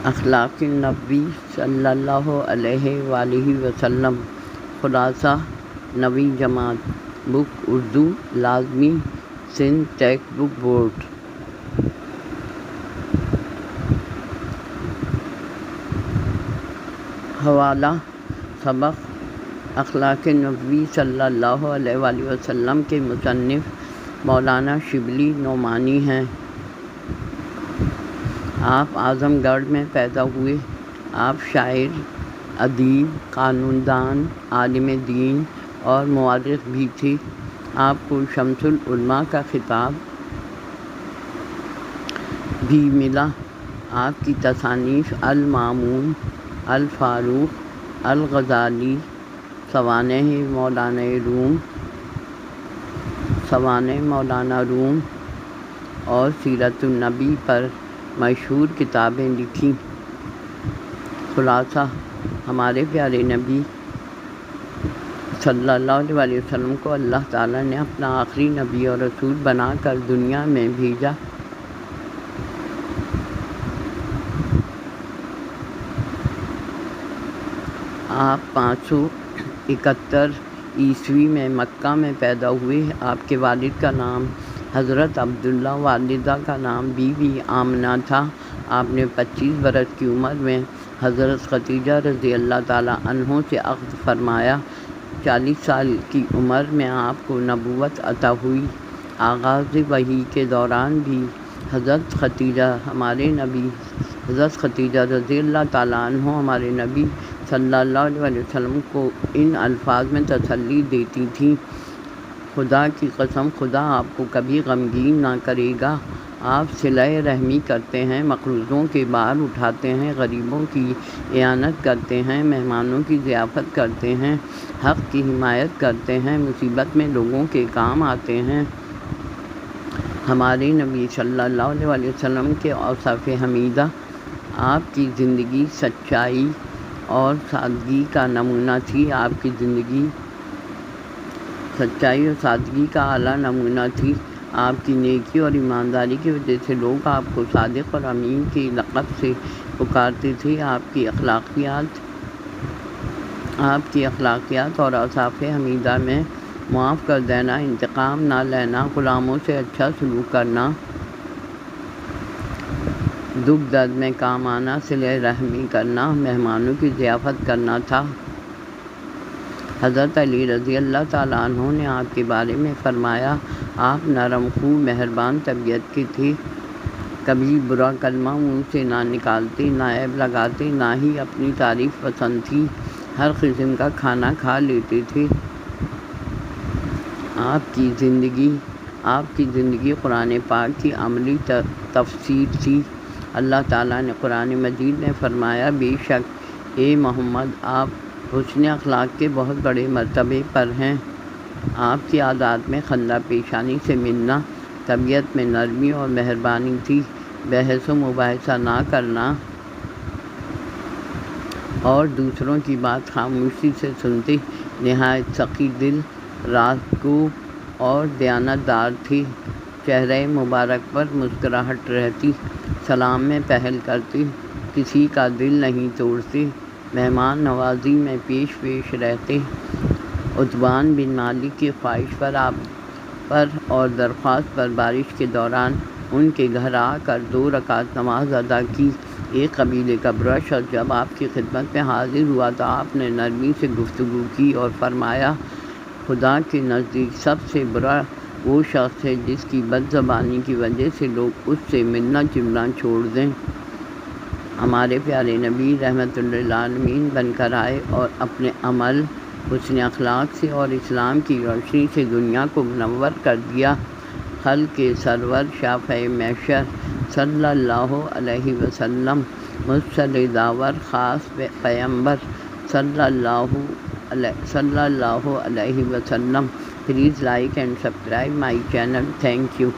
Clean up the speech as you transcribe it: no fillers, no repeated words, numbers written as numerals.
اخلاق نبی صلی اللہ علیہ وآلہ وسلم، خلاصہ نویں جماعت، بک اردو لازمی سندھ ٹیکسٹ بک بورڈ۔ حوالہ سبق اخلاق نبوی صلی اللہ علیہ وآلہ وسلم کے مصنف مولانا شبلی نعمانی ہیں۔ آپ اعظم گڑھ میں پیدا ہوئے۔ آپ شاعر، ادیب، قانون دان، عالم دین اور مورخ بھی تھے۔ آپ کو شمس العلماء کا خطاب بھی ملا۔ آپ کی تصانیف المامون، الفاروق، الغزالی، سوانح مولانا روم اور سیرت النبی پر مشہور کتابیں لکھیں۔ خلاصہ ہمارے پیارے نبی صلی اللہ علیہ وآلہ وسلم کو اللہ تعالیٰ نے اپنا آخری نبی اور رسول بنا کر دنیا میں بھیجا۔ آپ 571 عیسوی میں مکہ میں پیدا ہوئے۔ آپ کے والد کا نام حضرت عبداللہ، والدہ کا نام بی بی آمنہ تھا۔ آپ نے 25 برس کی عمر میں حضرت خدیجہ رضی اللہ تعالیٰ عنہ سے عقد فرمایا۔ 40 سال کی عمر میں آپ کو نبوت عطا ہوئی۔ آغاز وحی کے دوران بھی حضرت خدیجہ رضی اللہ تعالیٰ عنہ ہمارے نبی صلی اللہ علیہ وآلہ وسلم کو ان الفاظ میں تسلی دیتی تھیں: خدا کی قسم، خدا آپ کو کبھی غمگین نہ کرے گا۔ آپ صلہ رحمی کرتے ہیں، مقروضوں کے بار اٹھاتے ہیں، غریبوں کی اعانت کرتے ہیں، مہمانوں کی ضیافت کرتے ہیں، حق کی حمایت کرتے ہیں، مصیبت میں لوگوں کے کام آتے ہیں۔ ہمارے نبی صلی اللہ علیہ وآلہ وسلم کے اوصاف حمیدہ: آپ کی زندگی سچائی اور سادگی کا نمونہ تھی۔ آپ کی زندگی سچائی اور سادگی کا اعلیٰ نمونہ تھی۔ آپ کی نیکی اور ایمانداری کی وجہ سے لوگ آپ کو صادق اور امین کے لقب سے پکارتے تھے۔ آپ کی اخلاقیات اور اوصاف حمیدہ میں معاف کر دینا، انتقام نہ لینا، غلاموں سے اچھا سلوک کرنا، دکھ درد میں کام آنا، صلہ رحمی کرنا، مہمانوں کی ضیافت کرنا تھا۔ حضرت علی رضی اللہ تعالیٰ عنہ نے آپ کے بارے میں فرمایا: آپ نرم خو، مہربان طبیعت کے تھے، کبھی برا کلمہ منہ سے نہ نکالتے، نہ عیب لگاتے، نہ ہی اپنی تعریف پسند تھی، ہر قسم کا کھانا کھا لیتے تھے۔ آپ کی زندگی قرآن پاک کی عملی تفسیر تھی۔ اللہ تعالیٰ نے قرآن مجید میں فرمایا: بے شک اے محمد، آپ حسن اخلاق کے بہت بڑے مرتبے پر ہیں۔ آپ کی عادات میں خندہ پیشانی سے ملنا، طبیعت میں نرمی اور مہربانی تھی، بحث و مباحثہ نہ کرنا اور دوسروں کی بات خاموشی سے سنتے، نہایت سخی دل، راست گو اور دیانت دار تھے۔ چہرہ مبارک پر مسکراہٹ رہتی، سلام میں پہل کرتے، کسی کا دل نہیں توڑتے، مہمان نوازی میں پیش رہتے۔ عتبان بن مالک کی خواہش پر آپ پر اور درخواست پر بارش کے دوران ان کے گھر آ کر 2 رکعت نماز ادا کی۔ ایک قبیلے کا برا شخص جب آپ کی خدمت میں حاضر ہوا تو آپ نے نرمی سے گفتگو کی اور فرمایا: خدا کے نزدیک سب سے برا وہ شخص ہے جس کی بد زبانی کی وجہ سے لوگ اس سے ملنا جلنا چھوڑ دیں۔ ہمارے پیارے نبی رحمت للعالمین بن کر آئے اور اپنے عمل، حسن اخلاق سے اور اسلام کی روشنی سے دنیا کو منور کر دیا۔ خلق کے سرور، شافع محشر صلی اللہ علیہ وسلم، مرسل داور، خاص پیغمبر صلی اللہ علیہ وسلم۔ Please like and subscribe my channel. Thank you.